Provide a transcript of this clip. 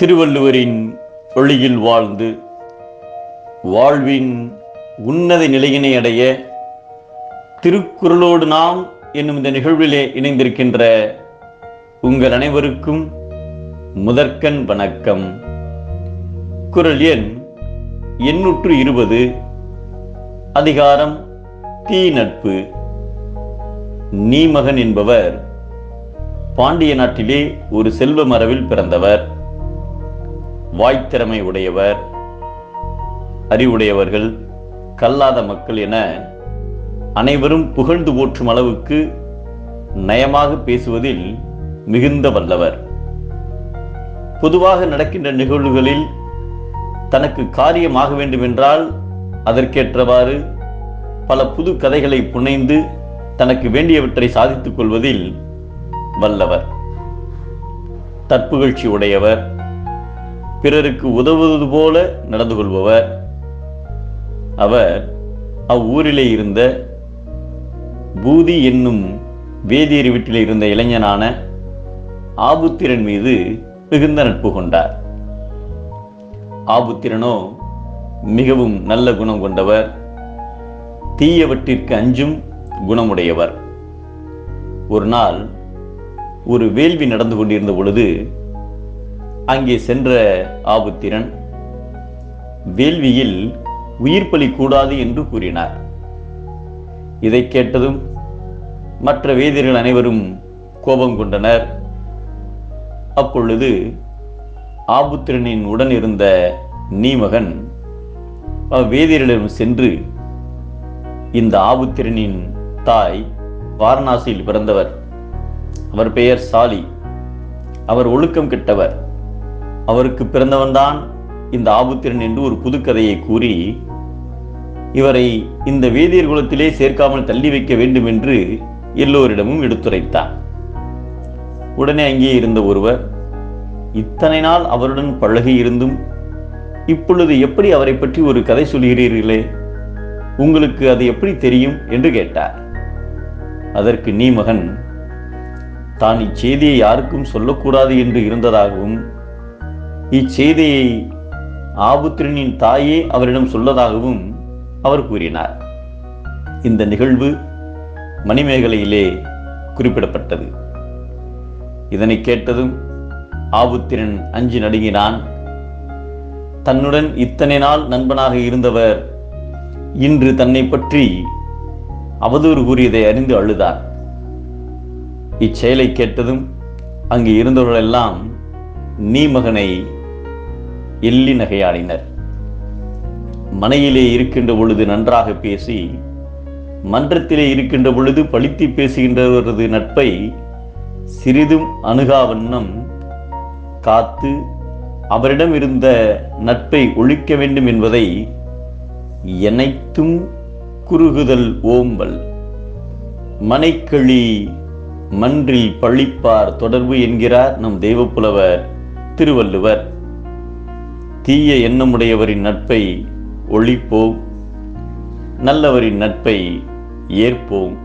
திருவள்ளுவரின் ஒளியில் வாழ்ந்து வாழ்வின் உன்னத நிலையினை அடைய திருக்குறளோடு நாம் என்னும் இந்த நிகழ்விலே இணைந்திருக்கின்ற உங்கள் அனைவருக்கும் முதற்கண் வணக்கம். குறள் எண் 820, அதிகாரம் தீ நட்பு. நீமகன் என்பவர் பாண்டிய நாட்டிலே ஒரு செல்வ மரபில் பிறந்தவர். வாய்த்திறமை உடையவர், அறிவுடையவர்கள், கல்லாத மக்கள் என அனைவரும் புகழ்ந்து போற்றும் அளவுக்கு நயமாக பேசுவதில் மிகுந்த வல்லவர். பொதுவாக நடக்கின்ற நிகழ்வுகளில் தனக்கு காரியமாக வேண்டுமென்றால் அதற்கேற்றவாறு பல புது கதைகளை புனைந்து தனக்கு வேண்டியவற்றை சாதித்துக் கொள்வதில் வல்லவர். தற்புகழ்ச்சி உடையவர், பிறருக்கு உதவுவது போல நடந்து கொள்பவர். அவர் அவ்வூரிலே இருந்த பூதி என்னும் வேதியர் வீட்டில் இருந்த இளைஞனான ஆபுத்திரன் மீது மிகுந்த நட்பு கொண்டார். ஆபுத்திரனோ மிகவும் நல்ல குணம் கொண்டவர், தீயவற்றிற்கு அஞ்சும் குணமுடையவர். ஒரு நாள் ஒரு வேள்வி நடந்து கொண்டிருந்த பொழுது அங்கே சென்ற ஆபுத்திரன் வேள்வியில் உயிர் பலி கூடாது என்று கூறினார். இதை கேட்டதும் மற்ற வேதியர்கள் அனைவரும் கோபம் கொண்டனர். அப்பொழுது ஆபுத்திரனின் உடன் இருந்த நீமகன் வேதியரிடம் சென்று, இந்த ஆபுத்திரனின் தாய் வாரணாசியில் பிறந்தவர், அவர் பெயர் சாலி, அவர் ஒழுக்கம் கெட்டவர், அவருக்கு பிறந்தவன்தான் இந்த ஆபுத்திரன் என்று ஒரு புதுக்கதையை கூறி இவரை இந்த வேதியர் குலத்திலே சேர்க்காமல் தள்ளி வைக்க வேண்டும் என்று எல்லோரிடமும் எடுத்துரைத்தார். உடனே அங்கே இருந்த ஒருவர், இத்தனை நாள் அவருடன் பழகி இருந்தும் இப்பொழுது எப்படி அவரை பற்றி ஒரு கதை சொல்கிறீர்களே, உங்களுக்கு அது எப்படி தெரியும் என்று கேட்டார். அதற்கு நீமகன் தான் இச்செய்தியை யாருக்கும் சொல்லக்கூடாது என்று இருந்ததாகவும் இச்செய்தியை ஆபுத்திரனின் தாயே அவரிடம் சொல்லதாகவும் அவர் கூறினார். இந்த நிகழ்வு மணிமேகலையிலே குறிப்பிடப்பட்டது. இதனை கேட்டதும் ஆபுத்திரன் அஞ்சி நடுங்கினான். தன்னுடன் இத்தனை நாள் நண்பனாக இருந்தவர் இன்று தன்னை பற்றி அவதூறு கூறியதை அறிந்து அழுதார். இச்செயலை கேட்டதும் அங்கு இருந்தவர்கள் எல்லாம் நீமகனை எள்ளி நகையாடினர். மனையிலே இருக்கின்ற பொழுது நன்றாக பேசி, மன்றத்திலே இருக்கின்ற பொழுது பழித்து பேசுகின்றவரது நட்பை சிறிதும் அணுகாவண்ணம் காத்து அவரிடம் இருந்த நட்பை ஒழிக்க வேண்டும் என்பதை எனைத்தும் குறுகுதல் ஓம்பல். மனைக்களி மன்றில் பழிப்பார் தொடர்பு என்கிறார் நம் தெய்வப்புலவர் திருவள்ளுவர். தீய எண்ணமுடையவரின் நட்பை ஒழிப்போம், நல்லவரின் நட்பை ஏற்போம்.